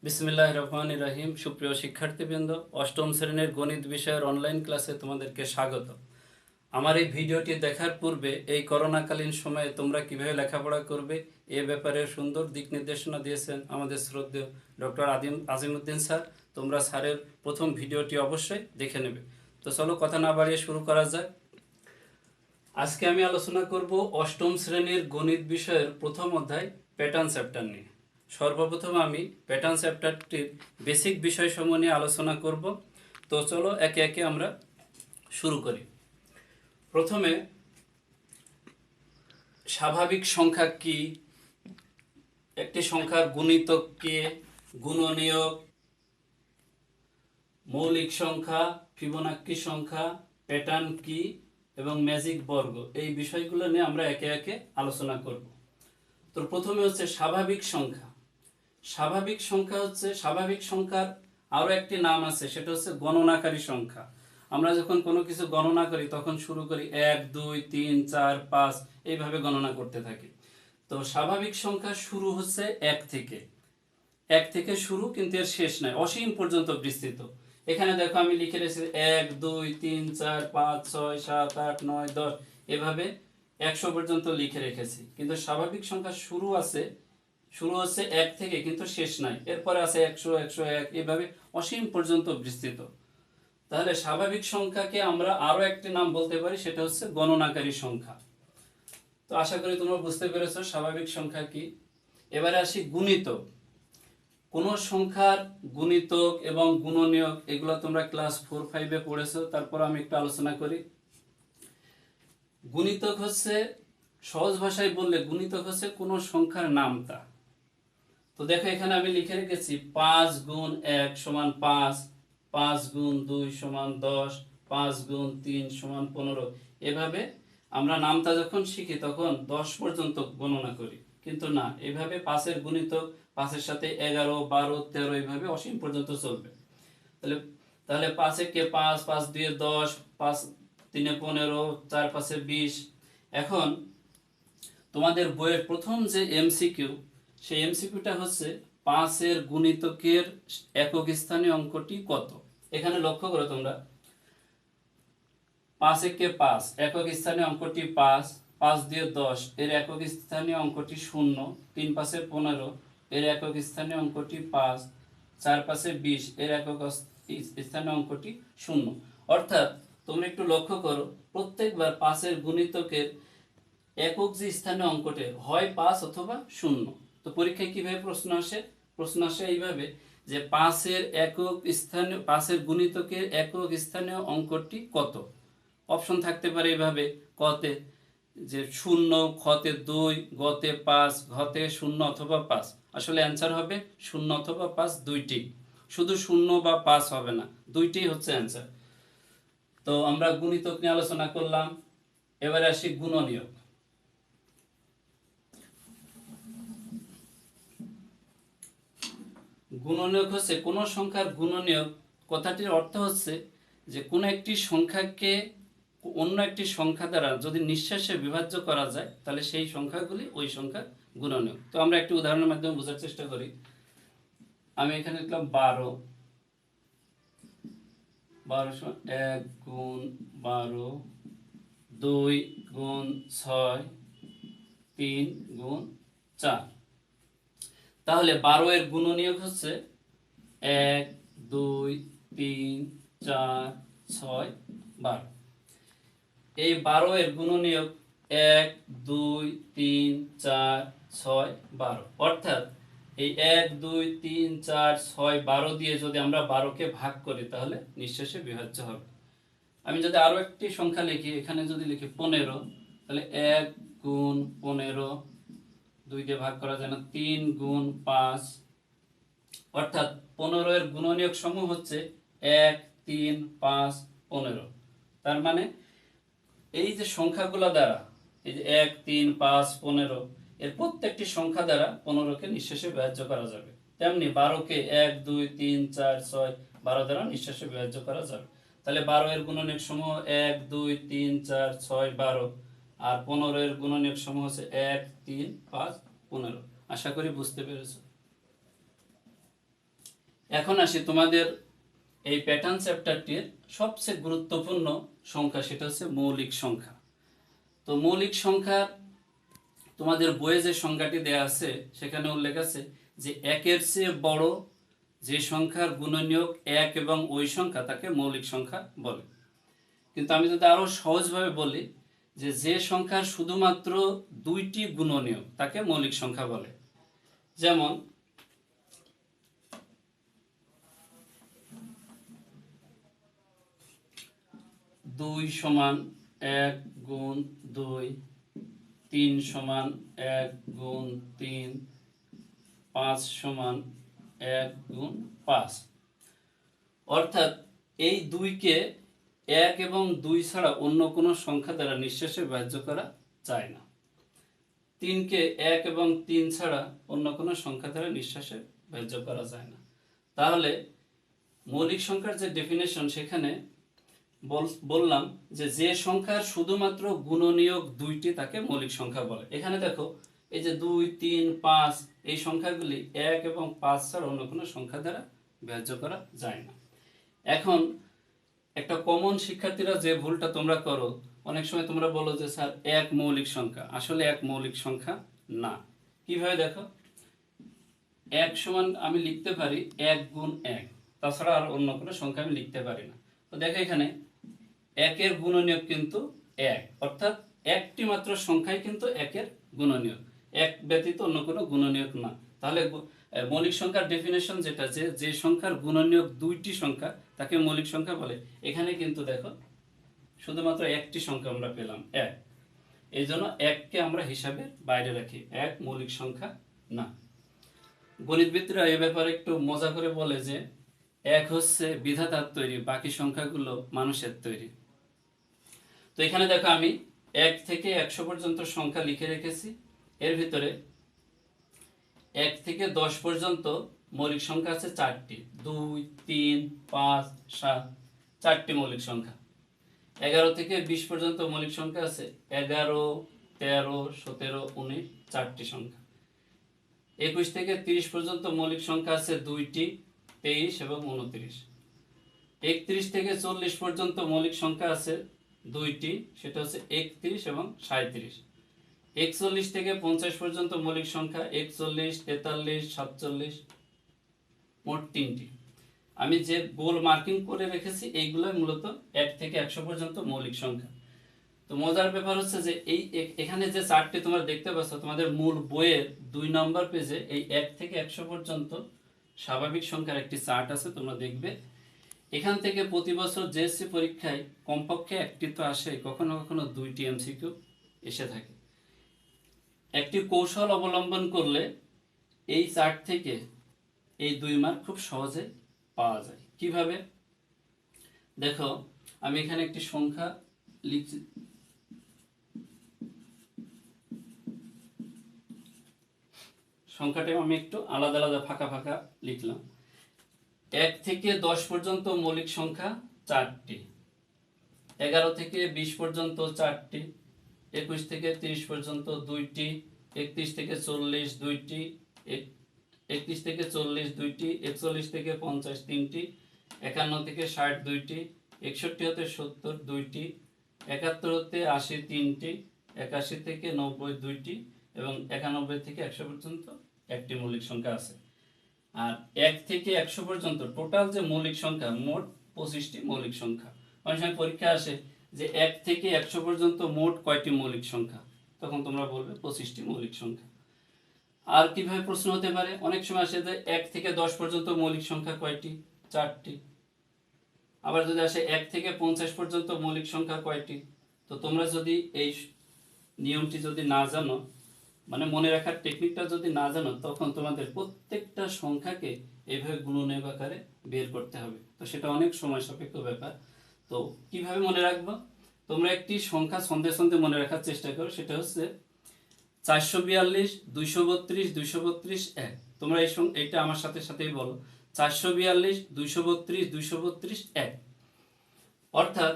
বিসমিল্লাহির রহমানির রহিম। সুপ্রিয় শিক্ষার্থীবৃন্দ, অষ্টম শ্রেণীর গণিত বিষয়ের অনলাইন ক্লাসে তোমাদেরকে স্বাগত। আমার এই ভিডিওটি দেখার পূর্বে এই করোনাকালীন সময়ে তোমরা কিভাবে লেখাপড়া করবে এ ব্যাপারে সুন্দর দিক নির্দেশনা দিয়েছেন আমাদের শ্রদ্ধেয় ডক্টর আজিমউদ্দিন স্যার। তোমরা স্যারের প্রথম ভিডিওটি অবশ্যই দেখে নেবে। তো চলো কথা না বাড়িয়ে শুরু করা যাক। আজকে আমি আলোচনা করব অষ্টম শ্রেণীর গণিত বিষয়ের প্রথম অধ্যায় প্যাটার্ন চ্যাপ্টার নিয়ে। সর্বপ্রথম আমি প্যাটার্ন চ্যাপ্টারটির বেসিক বিষয়সমূহ নিয়ে আলোচনা করব। তো চলো একে একে আমরা শুরু করি। প্রথমে স্বাভাবিক সংখ্যা কি, একটি সংখ্যার গুণিতক কে, গুণনীয়ক, মৌলিক সংখ্যা, ফিবোনাক্কি সংখ্যা, প্যাটার্ন কি এবং ম্যাজিক বর্গ, এই বিষয়গুলো নিয়ে আমরা একে একে আলোচনা করব। তো প্রথমে হচ্ছে স্বাভাবিক সংখ্যা। স্বাভাবিক সংখ্যা হচ্ছে, স্বাভাবিক সংখ্যার আরও একটি নাম আছে, সেটা হচ্ছে গণনাকারী সংখ্যা। আমরা যখন কোনো কিছু গণনা করি তখন শুরু করি 1 2 3 4 5 এইভাবে গণনা করতে থাকি। তো স্বাভাবিক সংখ্যা শুরু হচ্ছে 1 থেকে, 1 থেকে শুরু, কিন্তু এর শেষ নাই, অসীম পর্যন্ত বিস্তৃত। এখানে দেখো আমি লিখে রেখেছি 1 2 3 4 5 6 7 8 9 10 এভাবে 100 পর্যন্ত লিখে রেখেছি। কিন্তু স্বাভাবিক সংখ্যা শুরু হচ্ছে 1 থেকে, কিন্তু শেষ নাই, এরপরে আছে 100 101 এভাবে অসীম পর্যন্ত বিস্তৃত। তাহলে স্বাভাবিক সংখ্যাকে আমরা আরো একটি নাম বলতে পারি, সেটা হচ্ছে গণনাকারী সংখ্যা। তো আশা করি তোমরা বুঝতে পেরেছো স্বাভাবিক সংখ্যা কি। এবারে আসি গুণিতক। কোন সংখ্যার গুণিতক এবং গুণনীয়ক এগুলো তোমরা ক্লাস 4-5 পড়েছো, তারপর আমি একটু আলোচনা করি। গুণিতক হচ্ছে, সহজ ভাষায় বললে গুণিতক হচ্ছে কোন সংখ্যার নামতা। তো দেখো এখানে আমি লিখে রেখেছি 5 গুণ 1 সমান 5, 5 গুণ 2 সমান 10, 5 গুণ 3 সমান 15। এভাবে আমরা নামতা যখন শিখি তখন 10 পর্যন্ত গণনা করি, কিন্তু না, এভাবে 5-এর গুণিতক 5-এর সাথে 11 12 13 এইভাবে অসীম পর্যন্ত চলবে। তাহলে তাহলে 5 একে 5, 5 2 10, 5 3 15, 4 5 20। এখন তোমাদের বইয়ের প্রথম যে এমসিকিউ, সেই এমসিকিউটা হচ্ছে 5-এর গুণিতকের একক স্থানীয় অঙ্কটি কত। এখানে লক্ষ্য করো তোমরা, 5 একে 5, একক স্থানীয় অঙ্কটি 5, 5 দিয়ে 10 এর একক স্থানীয় অঙ্কটি 0, 3 5 15 এর একক স্থানীয় অঙ্কটি 5, 4 5 20 এর একক স্থানীয় অঙ্কটি 0। অর্থাৎ তোমরা একটু লক্ষ্য করো, প্রত্যেকবার 5-এর গুণিতকের একক যে স্থানীয় অঙ্কটি হয় 5 অথবা 0। তো পরীক্ষায় কিভাবে প্রশ্ন আসে এইভাবে যে 5-এর একক স্থানীয়, 5-এর গুণিতকের একক স্থানীয় অঙ্কটি কত। অপশন থাকতে পারে এইভাবে, কতে যে 0, খতে 2, গতে 5, ঘতে 0 অথবা 5। আসলে অ্যান্সার হবে 0 অথবা 5 দুইটি, শুধু 0 বা 5 হবে না, দুইটিই হচ্ছে অ্যান্সার। তো আমরা গুণিতক নিয়ে আলোচনা করলাম। এবারে আসি গুণনীয়ক। গুণনীয়ক হচ্ছে কোন সংখ্যার গুণনীয়ক। কথাটির অর্থ হচ্ছে যে কোন একটি সংখ্যাকে অন্য একটি সংখ্যা দ্বারা যদি নিঃশেষে বিভাজ্য করা যায়, তাহলে সেই সংখ্যাগুলি ওই সংখ্যার গুণনীয়ক। তো আমরা একটি উদাহরণের মাধ্যমে বোঝার চেষ্টা করি। আমি এখানে লিখলাম 12, 1 গুণ 12, 2 গুণ 6, 3 গুণ 4। তাহলে 12 এর গুণনীয়ক হচ্ছে 1 2 3 4 6 12। এই 12 এর গুণনীয়ক 1 2 3 4 6 12। অর্থাৎ এই 1 2 3 4 6 12 দিয়ে যদি আমরা 12কে ভাগ করি তাহলে নিঃশেষে বিভাজ্য হবে। আমি যদি আরো একটি সংখ্যা লিখি, এখানে যদি লিখি 15, তাহলে 1 গুণ 15, 2 দিয়ে ভাগ করা যায় না, 3 গুণ 5। অর্থাৎ 15 এর গুণনীয়ক সমূহ হচ্ছে 1 3 5 15। তার মানে এই যে সংখ্যাগুলো দ্বারা, এই যে 1 3 5 15, এর প্রত্যেকটি সংখ্যা দ্বারা 15কে নিঃশেষে বিভাজ্য করা যাবে। তেমনি 12কে 1 2 3 4 6 12 দ্বারা নিঃশেষে বিভাজ্য করা যাবে। তাহলে 12 এর গুণনীয়ক সমূহ 1 2 3 4 6 12, আর 15 এর গুণনীয়ক সমূহ হচ্ছে 1 3 5 15। আশা করি বুঝতে পেরেছো। এখন আসি তোমাদের এই প্যাটার্ন চ্যাপ্টারটির সবচেয়ে গুরুত্বপূর্ণ সংখ্যা, সেটা হচ্ছে মৌলিক সংখ্যা। তো মৌলিক সংখ্যা তোমাদের বইয়ে যে সংখ্যাটি দেয়া আছে সেখানে উল্লেখ আছে যে একের চেয়ে বড় যে সংখ্যার গুণনীয়ক এক এবং ওই সংখ্যা তাকে মৌলিক সংখ্যা বলে। কিন্তু আমি যদি আরো সহজভাবে বলি যে যে সংখ্যার শুধুমাত্র দুইটি গুণনীয়ক তাকে মৌলিক সংখ্যা বলে। যেমন 2 সমান 1 গুণ 2, 3 সমান 1 গুণ 3, 5 সমান 1 গুণ 5। অর্থাৎ এই 2কে 1 এবং 2 ছাড়া অন্য কোনো সংখ্যা দ্বারা নিঃশেষে বিভাজ্য করা যায় না। 3কে 1 এবং 3 ছাড়া অন্য কোনো সংখ্যা দ্বারা নিঃশেষে বিভাজ্য করা যায় না। তাহলে মৌলিক সংখ্যার যে ডেফিনেশন সেখানে বললাম যে যে সংখ্যার শুধুমাত্র গুণনীয়ক দুইটি তাকে মৌলিক সংখ্যা বলে। এখানে দেখো এই যে 2, 3, 5 এই সংখ্যাগুলি 1 এবং 5 ছাড়া অন্য কোনো সংখ্যা দ্বারা বিভাজ্য করা যায় না। এখন একটা কমন শিক্ষার্থীরা যে ভুলটা তোমরা করো, অনেক সময় তোমরা বলো যে স্যার 1 মৌলিক সংখ্যা। আসলে 1 মৌলিক সংখ্যা না। কিভাবে দেখো, 1 সমান আমি লিখতে পারি 1 গুণ 1, তাছাড়া আর অন্য কোনো সংখ্যা আমি লিখতে পারি না। তো দেখো এখানে 1 এর গুণনীয়ক কিন্তু 1, অর্থাৎ একটি মাত্র সংখ্যাই কিন্তু 1 এর গুণনীয়ক, 1 ব্যতীত অন্য কোনো গুণনীয়ক না। তাহলে মৌলিক সংখ্যার ডেফিনেশন যেটা, যে সংখ্যার গুণনীয়ক দুইটি সংখ্যা তাকে মৌলিক সংখ্যা বলে। এখানে কিন্তু দেখো শুধুমাত্র একটি সংখ্যা আমরা পেলাম 1, এই জন্য 1কে আমরা হিসাবে বাইরে রাখি, 1 মৌলিক সংখ্যা না। গণিতবিদরা এই ব্যাপারে একটু মজা করে বলে যে 1 হচ্ছে বিধাতার তৈরি, বাকি সংখ্যাগুলো মানুষের তৈরি। তো এখানে দেখো আমি 1 থেকে 100 পর্যন্ত সংখ্যা লিখে রেখেছি। এর ভিতরে 1 থেকে 10 পর্যন্ত মৌলিক সংখ্যা আছে 4টি, 2, 3, 5, 7, 4টি মৌলিক সংখ্যা। 11 থেকে 20 পর্যন্ত মৌলিক সংখ্যা আছে 11, 13, 17, 19, 4টি সংখ্যা। 21 থেকে 30 পর্যন্ত মৌলিক সংখ্যা আছে 2টি, 23 এবং 29। 31 থেকে 40 পর্যন্ত মৌলিক সংখ্যা আছে 2টি, সেটা হচ্ছে 31 এবং 37। 41 থেকে 50 পর্যন্ত মৌলিক সংখ্যা 41, 43, 47, মোট 3টি। আমি যে গোল মার্কিং করে রেখেছি এইগুলো মূলত 1 থেকে 100 পর্যন্ত মৌলিক সংখ্যা। তো মজার ব্যাপার হচ্ছে যে এখানে যে চার্টটি তোমরা দেখতে পাচ্ছ তোমাদের মূল বইয়ের 2 নম্বর পেজে এই 1 থেকে 100 পর্যন্ত স্বাভাবিক সংখ্যার একটি চার্ট আছে, তোমরা দেখবে। এখান থেকে প্রতি বছর জেএসসি পরীক্ষায় কমপক্ষে একটি তো আসে, কখনো কখনো 2টি এমসিকিউ এসে থাকে। একটি কৌশল অবলম্বন করলে এই চার্ট থেকে এই 2 মার্ক খুব সহজে পাওয়া যায়। কিভাবে দেখো, আমি এখানে একটি সংখ্যা লিখছি, সংখ্যাটা আমি একটু আলাদা আলাদা ফাঁকা ফাঁকা লিখলাম। 1 থেকে 10 পর্যন্ত মৌলিক সংখ্যা 4টি, 11 থেকে 20 পর্যন্ত 4টি, 21 থেকে 30 পর্যন্ত 2টি, 31 থেকে 40 2টি, 31 থেকে 40 2টি, 41 থেকে 50 3টি, 51 থেকে 60 2টি, 61 হতে 70 2টি, 71 হতে 80 3টি, 81 থেকে 90 2টি এবং 91 থেকে 100 পর্যন্ত একটি মৌলিক সংখ্যা আছে। আর 1 থেকে 100 পর্যন্ত টোটাল যে মৌলিক সংখ্যা মোট 25টি মৌলিক সংখ্যা। অনেক সময় পরীক্ষা আসে যে 1 থেকে 100 পর্যন্ত মোট কয়টি মৌলিক সংখ্যা, তখন তোমরা বলবে 25টি মৌলিক সংখ্যা। আর কিভাবে প্রশ্ন হতে পারে, অনেক সময় আসে যে 1 থেকে 10 পর্যন্ত মৌলিক সংখ্যা কয়টি, 4টি। আবার যদি আসে 1 থেকে 50 পর্যন্ত মৌলিক সংখ্যা কয়টি, তো তোমরা যদি এই নিয়মটি যদি না জানো, মানে মনে রাখার টেকনিকটা যদি না জানো, তখন তোমাদের প্রত্যেকটা সংখ্যাকে এইভাবে গুণনীয়ক আকারে বের করতে হবে। তো সেটা অনেক সময় সাপেক্ষ ব্যাপার। তো কিভাবে মনে রাখবো, তোমরা একটি সংখ্যা ছন্দে ছন্দে মনে রাখার চেষ্টা করো, সেটা হচ্ছে 442, 232, 232, 1। তোমরা এইটা আমার সাথে সাথেই বলো, 442, 232, 232, 1। অর্থাৎ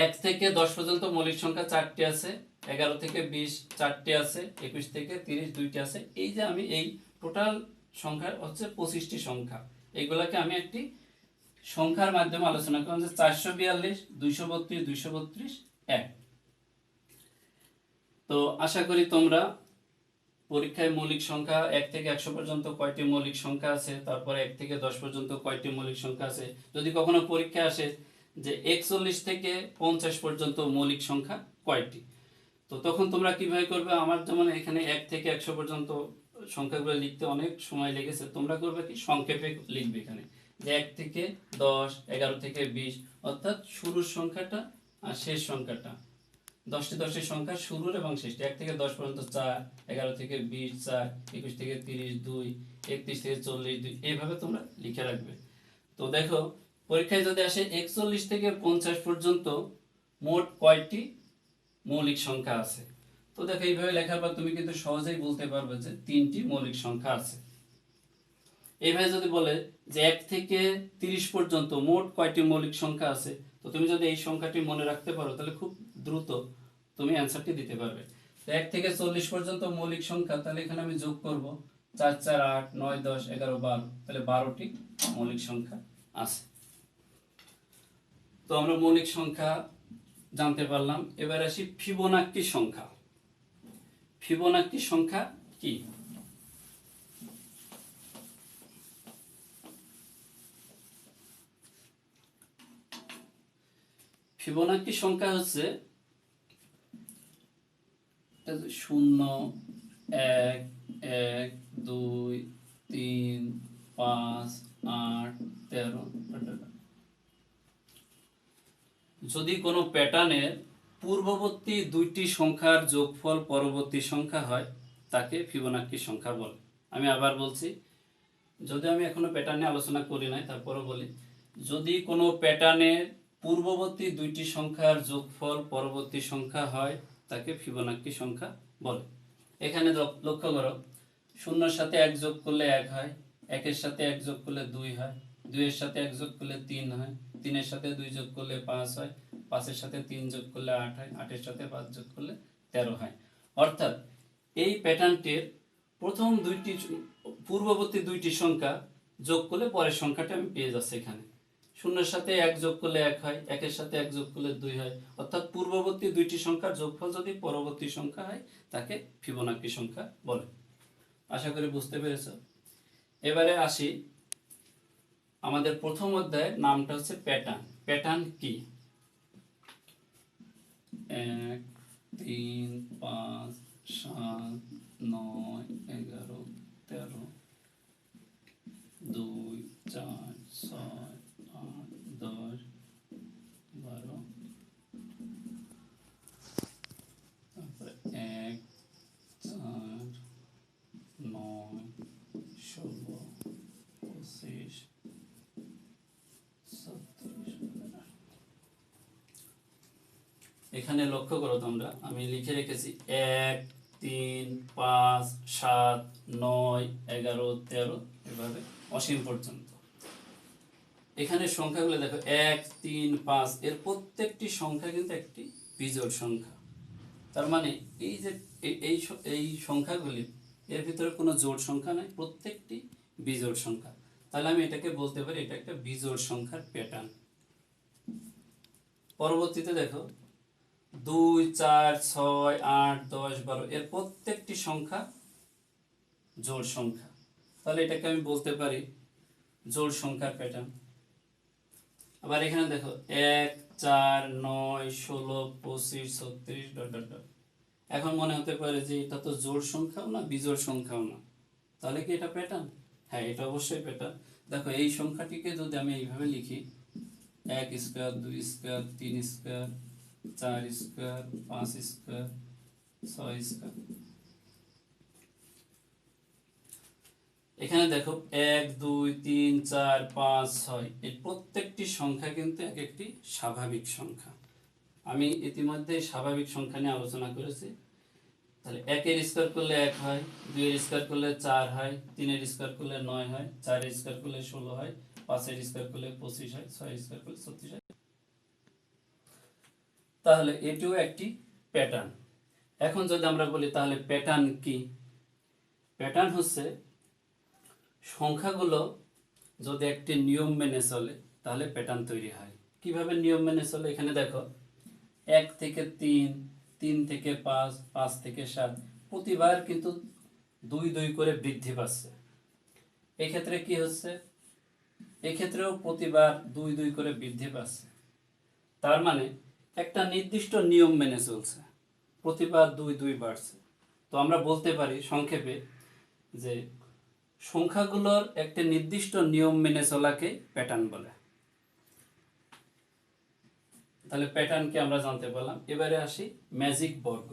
1 থেকে 10 পর্যন্ত মৌলিক সংখ্যা 4টি আছে, 11 থেকে 20 4টি আছে, 21 থেকে 30 2টি আছে। এই যে আমি এই টোটাল সংখ্যা হচ্ছে 25টি সংখ্যা, এগুলাকে আমি একটি সংখ্যার মাধ্যমে আলোচনা করলাম, যে 442, 232, 232, 1। তো আশা করি তোমরা পরীক্ষায় মৌলিক সংখ্যা 1 থেকে 100 পর্যন্ত কয়টি মৌলিক সংখ্যা আছে, তারপরে 1 থেকে 10 পর্যন্ত কয়টি মৌলিক সংখ্যা আছে, যদি কখনো পরীক্ষা আসে যে 41 থেকে 50 পর্যন্ত মৌলিক সংখ্যা কয়টি, তো তখন তোমরা কিভাবে করবে? আমার যেমন এখানে 1 থেকে 100 পর্যন্ত সংখ্যাগুলো লিখতে অনেক সময় লেগেছে, তোমরা করবে কি সংক্ষেপে লিখবে এখানে, যে 1 থেকে 10, 11 থেকে 20, অর্থাৎ শুরুর সংখ্যাটা আর শেষ সংখ্যাটা, 10টি 10টি সংখ্যা শুরুর এবং শেষটি, 1 থেকে 10 পর্যন্ত 4, 11 থেকে 20 4, 21 থেকে 30 2, 31 থেকে 40 2, এইভাবে তোমরা লিখে রাখবে। তো দেখো পরীক্ষায় যদি আসে 41 থেকে 50 পর্যন্ত মোট কয়টি মৌলিক সংখ্যা আছে, তো দেখো এইভাবে লেখার পর তুমি কিন্তু সহজেই বলতে পারবে যে 3টি মৌলিক সংখ্যা আছে। এইভাবে যদি বলে যে 1 থেকে 30 পর্যন্ত মোট কয়টি মৌলিক সংখ্যা আছে, তো তুমি যদি এই সংখ্যাটি মনে রাখতে পারো তাহলে খুব দ্রুত তুমি অ্যান্সারটি দিতে পারবে। তো 1 থেকে 40 পর্যন্ত মৌলিক সংখ্যা, তাহলে এখানে আমি যোগ করব 4 4 8 9 10 11 12, তাহলে 12টি মৌলিক সংখ্যা আছে। তো আমরা মৌলিক সংখ্যা জানতে পারলাম। এবার আসি ফিবোনাক্কি সংখ্যা। ফিবোনাক্কি সংখ্যা কি? ফিবোনাক্কি সংখ্যা হচ্ছে 0 1 1 2 3 5 8 13। যদি কোনো প্যাটার্নের পূর্ববর্তী দুইটি সংখ্যার যোগফল পরবর্তী সংখ্যা হয় তাকে ফিবোনাক্কি সংখ্যা বলে। আমি আবার বলছি, যদি আমি এখনো প্যাটার্ন নিয়ে আলোচনা করি নাই, তারপরও বলি, যদি কোনো প্যাটার্নের পূর্ববর্তী দুইটি সংখ্যার যোগফল পরবর্তী সংখ্যা হয় তাকে ফিবোনাক্কি সংখ্যা বলে। এখানে লক্ষ্য করো, 0-এর সাথে 1 যোগ করলে 1 হয়, 1-এর সাথে 1 যোগ করলে 2 হয়, 2-এর সাথে 1 যোগ করলে 3 হয়, 3-এর সাথে 2 যোগ করলে 5 হয়, 5-এর সাথে 3 যোগ করলে 8 হয়, 8-এর সাথে 5 যোগ করলে 13 হয়। অর্থাৎ এই প্যাটার্নটির প্রথম দুইটি পূর্ববর্তী দুইটি সংখ্যা যোগ করলে পরের সংখ্যাটা আমি পেয়ে যাচ্ছি। এখানে 0-এর সাথে 1 যোগ করলে 1 হয়, 1-এর সাথে 1 যোগ করলে 2 হয়, অর্থাৎ পূর্ববর্তী দুইটি সংখ্যার যোগফল যদি পরবর্তী সংখ্যা হয় তাকে ফিবোনাক্কি সংখ্যা বলে। আশা করি বুঝতে পেরেছ। এবারে আসি, আমাদের প্রথম অধ্যায়ের নামটা হচ্ছে প্যাটার্ন। প্যাটার্ন কি? 1 3 5 7 9 11 13 2 4 6 8 10 12, তারপরে 1 4 9 16 25 36। এখানে লক্ষ্য করো তোমরা, আমি লিখে রেখেছি 1 3 5 7 9 11 13, এভাবে অসীম পর্যন্ত। এখানে সংখ্যাগুলো দেখো 1 3 5, এর প্রত্যেকটি সংখ্যা কিন্তু একটি বিজোড় সংখ্যা। তার মানে এই যে এই সংখ্যাগুলি, এর ভিতরে কোনো জোড় সংখ্যা নাই, প্রত্যেকটি বিজোড় সংখ্যা। তাহলে আমি এটাকে বলতে পারি এটা একটা বিজোড় সংখ্যার প্যাটার্ন। পরবর্তীতে দেখো 2 4 6 8 10 12, এর প্রত্যেকটি সংখ্যা জোড় সংখ্যা। তাহলে এটাকে আমি বলতে পারি জোড় সংখ্যার প্যাটার্ন। আবার এখানে দেখো 1 4 9 16 25 36 ডট ডট ডট। এখন মনে হতে পারে যে এটা তো জোড় সংখ্যাও না বিজোড় সংখ্যাও না, তাহলে কি এটা প্যাটার্ন? হ্যাঁ, এটা অবশ্যই প্যাটার্ন। দেখো এই সংখ্যাটিকে যদি আমি এইভাবে লিখি, 1 square 2 square 3 square 4 square 5 square 6 square. এখানে দেখো 1 2 3 4 5 6, এর প্রত্যেকটি সংখ্যা কিন্তু এক একটি স্বাভাবিক সংখ্যা। আমি ইতিমধ্যে স্বাভাবিক সংখ্যা নিয়ে আলোচনা করেছি। তাহলে 1-এর স্কয়ার করলে 1 হয়, 2-এর স্কয়ার করলে 4 হয়, 3-এর স্কয়ার করলে 9 হয়, 4-এর স্কয়ার করলে 16 হয়, 5-এর স্কয়ার করলে 25 হয়, 6-এর স্কয়ার করলে 36 হয়। তাহলে এটিও একটি প্যাটার্ন। এখন যদি আমরা বলি তাহলে প্যাটার্ন কি? প্যাটার্ন হচ্ছে সংখ্যাগুলো যদি একটি নিয়ম মেনে চলে তাহলে প্যাটার্ন তৈরি হয়। কিভাবে নিয়ম মেনে চলে? এখানে দেখো 1 থেকে 3, 3 থেকে 5, 5 থেকে 7 প্রতিবার কিন্তু 2 2 করে বৃদ্ধি পাচ্ছে। এক্ষেত্রে কি হচ্ছে? এক্ষেত্রেও প্রতিবার 2 2 করে বৃদ্ধি পাচ্ছে। তার মানে একটা নির্দিষ্ট নিয়ম মেনে চলছে, প্রতিবার 2 2 বাড়ছে। তো আমরা বলতে পারি সংক্ষেপে যে সংখ্যাগুলোর একটা নির্দিষ্ট নিয়ম মেনে চলাকে প্যাটার্ন বলে। তাহলে প্যাটার্নকে আমরা জানতে পারলাম। এবারে আসি ম্যাজিক বর্গ।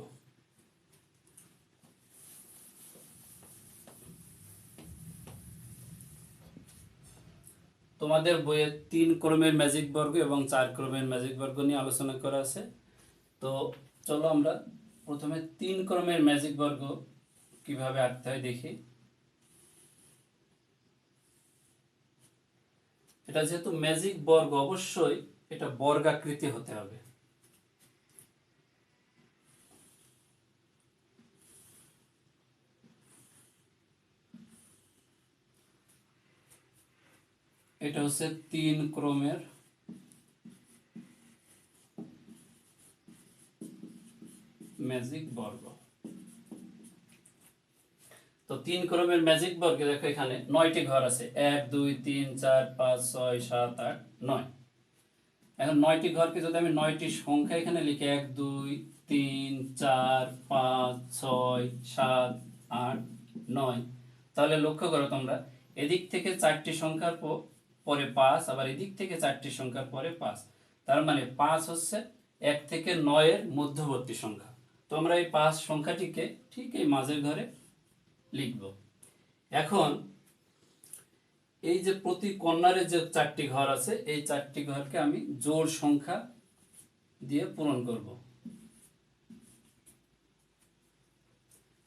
তোমাদের বইয়ে 3 ক্রমের ম্যাজিক বর্গ এবং 4 ক্রমের ম্যাজিক বর্গ নিয়ে আলোচনা করা আছে। তো চলো আমরা প্রথমে 3 ক্রমের ম্যাজিক বর্গ কিভাবে আঁকতে হয় দেখি। এটা যেহেতু ম্যাজিক বর্গ, অবশ্যই এটা বর্গাকৃতি হতে হবে। এটা হচ্ছে 3 ক্রমের ম্যাজিক বর্গ। তো 3 ক্রমের ম্যাজিক বর্গে দেখো এখানে 9টি ঘর আছে, 1 2 3 4 5 6 7 8 9। এখন 9টি ঘরকে যদি আমি 9টি সংখ্যা এখানে লিখি 1 2 3 4 5 6 7 8 9, তাহলে লক্ষ্য করো তোমরা, এদিক থেকে 4টি সংখ্যার পরে 5, আবার এদিক থেকে 4টি সংখ্যার পরে 5। তার মানে 5 হচ্ছে 1 থেকে 9 এর মধ্যবর্তী সংখ্যা। তো আমরা এই 5 সংখ্যাটিকে ঠিক এই মাঝের ঘরে লিখব। এখন এই যে প্রতি কর্নারে যে 4টি ঘর আছে, এই 4টি ঘরকে আমি জোড় সংখ্যা দিয়ে পূরণ করব।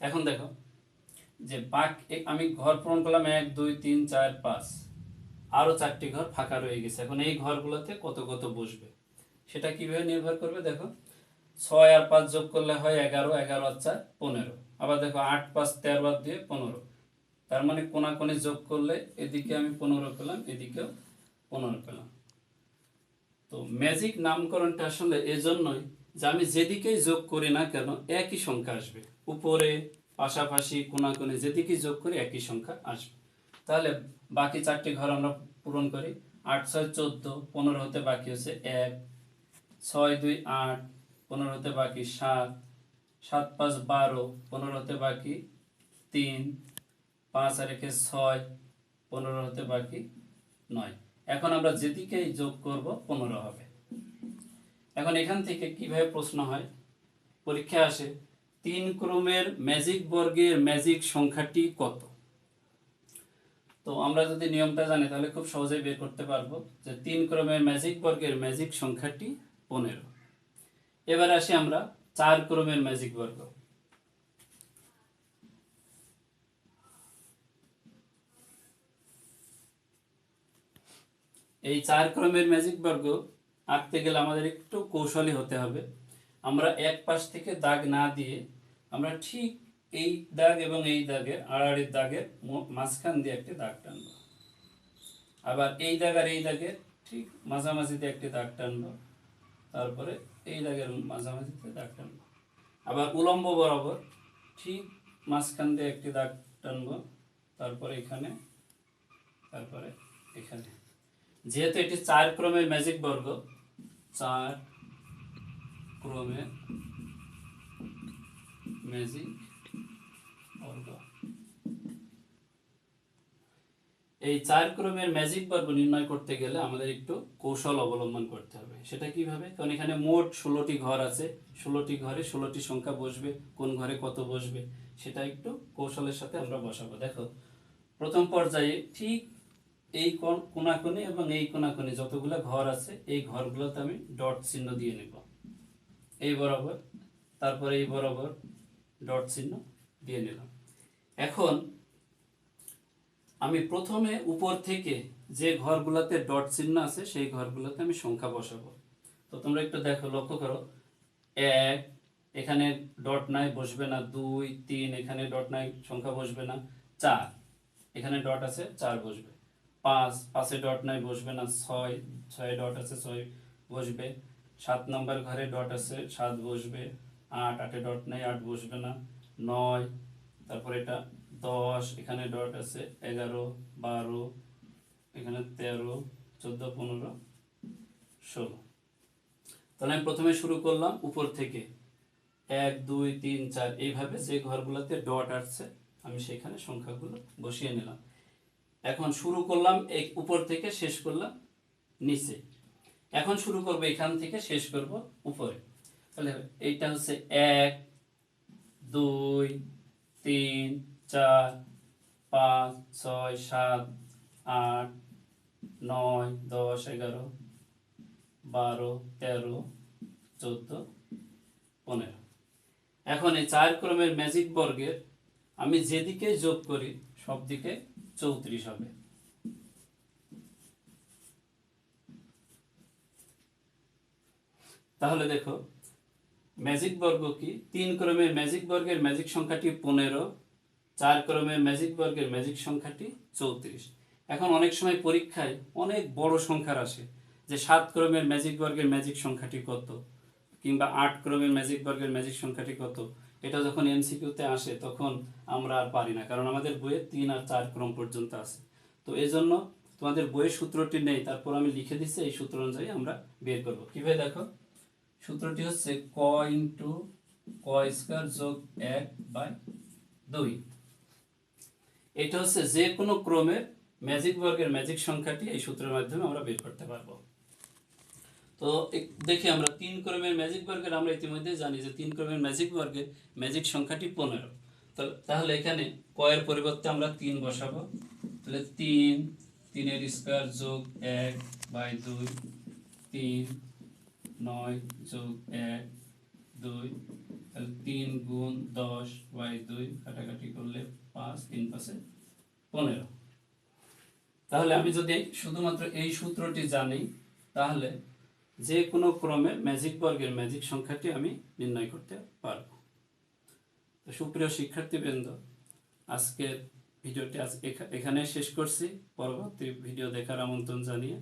এখন দেখো যে আমি ঘর পূরণ করলাম 1 2 3 4 5, আরো 4টি ঘর ফাঁকা রয়ে গেছে। এখন এই ঘরগুলোতে কত কত বসবে সেটা কিভাবে নির্ভর করবে? দেখো 6 আর 5 যোগ করলে হয় 11, 11 আর 4 15। আবার দেখো 8 5 13 আর 2 15। তার মানে কোণাকোণি যোগ করলে এদিকে আমি 15 পেলাম, এদিকেও 15 পেলাম। তো ম্যাজিক নামকরণটা আসলে এজন্যই যে আমি যেদিকেই যোগ করি না কেন একই সংখ্যা আসবে, উপরে পাশাপাশি কোণাকোণি যেদিকেই যোগ করি একই সংখ্যা আসবে। তাহলে বাকি 4টি ঘর আমরা পূরণ করি। 8 6 14, 15 হতে বাকি হচ্ছে 1, 6 2 8, 15 হতে বাকি 7, 7 5 12, 15 হতে বাকি 3, 5 আর 1 6, 15 হতে বাকি 9। এখন আমরা যেদিকেই যোগ করব 15 হবে। এখন এখান থেকে কিভাবে প্রশ্ন হয়, পরীক্ষায় আসে 3 ক্রমের ম্যাজিক বর্গের ম্যাজিক সংখ্যাটি কত? তো আমরা যদি নিয়মটা জানি তাহলে খুব সহজেই বের করতে পারবো যে 3 ক্রমের ম্যাজিক বর্গের ম্যাজিক সংখ্যাটি 15। এবার আসি আমরা 4 ক্রমের ম্যাজিক বর্গ। এই 4 ক্রমের ম্যাজিক বর্গ আঁকতে গেলে আমাদের একটু কৌশলী হতে হবে। আমরা এক পাশ থেকে দাগ না দিয়ে আমরা ঠিক এই দাগ এবং এই দাগের আড়াআড়ির দাগের মাঝখান দিয়ে একটি দাগ টানবো। আবার এই দাগ আর এই দাগের ঠিক মাঝামাঝিতে একটি দাগ টানবো। তারপরে এই দাগের মাঝামাঝিতে দাগ টানবো। আবার উলম্ব বরাবর ঠিক মাঝখান দিয়ে একটি দাগ টানবো। তারপরে এখানে, তারপরে এখানে। যেহেতু এটি 4 ক্রমের ম্যাজিক বর্গ, 4 ক্রমের ম্যাজিক বর্গ, এই 4 ক্রমের ম্যাজিক বর্গ নির্ণয় করতে গেলে আমাদের একটু কৌশল অবলম্বন করতে হবে। সেটা কিভাবে? কারণ এখানে মোট 16টি ঘর আছে, 16টি ঘরে 16টি সংখ্যা বসবে, কোন ঘরে কত বসবে সেটা একটু কৌশলের সাথে আমরা বসাবো। দেখো প্রথম পর্যায়ে ঠিক এই কোণাকোণি এবং এই কোণাকোণি যতগুলো ঘর আছে এই ঘরগুলোতে আমি ডট চিহ্ন দিয়ে নেব, এই বরাবর, তারপরে এই বরাবর ডট চিহ্ন দিয়ে নিলাম। এখন আমি প্রথমে উপর থেকে যে ঘরগুলোতে ডট চিহ্ন আছে সেই ঘরগুলোতে আমি সংখ্যা বসাবো। তো তোমরা একটু দেখো, লক্ষ্য করো, 1 এখানে ডট নাই, বসবে না। 2 3 এখানে ডট নাই, সংখ্যা বসবে না। 4 এখানে ডট আছে, 4 বসবে। 5, 5-এ ডট নাই, বসবে না। 6, 6-এ ডট আছে, 6 বসবে। 7 নম্বর ঘরে ডট আছে, 7 বসবে। 8, 8-এ ডট নাই, 8 বসবে না। 9, তারপর এটা 10, এখানে ডট আছে। 11, 12, এখানে 13, 14, 15, 16। তাহলে আমি প্রথমে শুরু করলাম উপর থেকে, 1, 2, 3, 4, এইভাবে যে ঘরগুলোতে ডট আসছে আমি সেখানে সংখ্যাগুলো বসিয়ে নিলাম। এখন শুরু করলাম এই উপর থেকে, শেষ করলাম নিচে। এখন শুরু করব এখান থেকে, শেষ করব উপরে। তাহলে এইটা হচ্ছে 1, 2, 3, 4, 5, 6, 7, 8, 9, 10, 11, 12, 13, 14, 15। এখন এই 4 ক্রমের ম্যাজিক বর্গের আমি যেদিকে যোগ করি সব দিকে 34 হবে। তাহলে দেখো ম্যাজিক বর্গ কি, 3 ক্রমের ম্যাজিক বর্গের ম্যাজিক সংখ্যাটি 15, 4 ক্রমের ম্যাজিক বর্গের ম্যাজিক সংখ্যাটি 34। এখন অনেক সময় পরীক্ষায় অনেক বড় সংখ্যার আসে, যে 7 ক্রমের ম্যাজিক বর্গের ম্যাজিক সংখ্যাটি কত, কিংবা 8 ক্রমের ম্যাজিক বর্গের ম্যাজিক সংখ্যাটি কত। এটা যখন এমসিকিউতে আসে তখন আমরা আর পারি না, কারণ আমাদের বইয়ে 3 আর 4 ক্রম পর্যন্ত আছে। তো এই জন্য তোমাদের বইয়ের সূত্রটি নেই, তারপর আমি লিখে দিচ্ছি, এই সূত্র অনুযায়ী আমরা বের করব। কিভাবে দেখো, সূত্রটি হচ্ছে ক ইন্টু ক স্কয়ার যোগ 1/2। এটা হচ্ছে যে কোনো ক্রমের ম্যাজিক বর্গের ম্যাজিক সংখ্যাটি এই সূত্রের মাধ্যমে আমরা বের করতে পারবো। তো দেখি আমরা 3 ক্রমের ম্যাজিক বর্গের আমরা ইতিমধ্যে জানি যে 3 ক্রমের ম্যাজিক বর্গের ম্যাজিক সংখ্যাটি 15। তাহলে এখানে ক এর পরিবর্তে আমরা 3 বসাবো। তাহলে 3, 3-এর স্কয়ার যোগ 1/2, 3, 9 যোগ 1, 2, তাহলে 3 গুণ 10/2, কাটাকাটি করলে 5, 3 5-এ 15। তাহলে আমি যদি শুধুমাত্র এই সূত্রটি জানি, তাহলে যে কোনো ক্রমে ম্যাজিক বর্গের ম্যাজিক সংখ্যাটি আমি নির্ণয় করতে পারব। তো সুপ্রিয় শিক্ষার্থীবৃন্দ, আজকের ভিডিওটি এখানে শেষ করছি। পরবর্তী ভিডিও দেখার আমন্ত্রণ জানিয়ে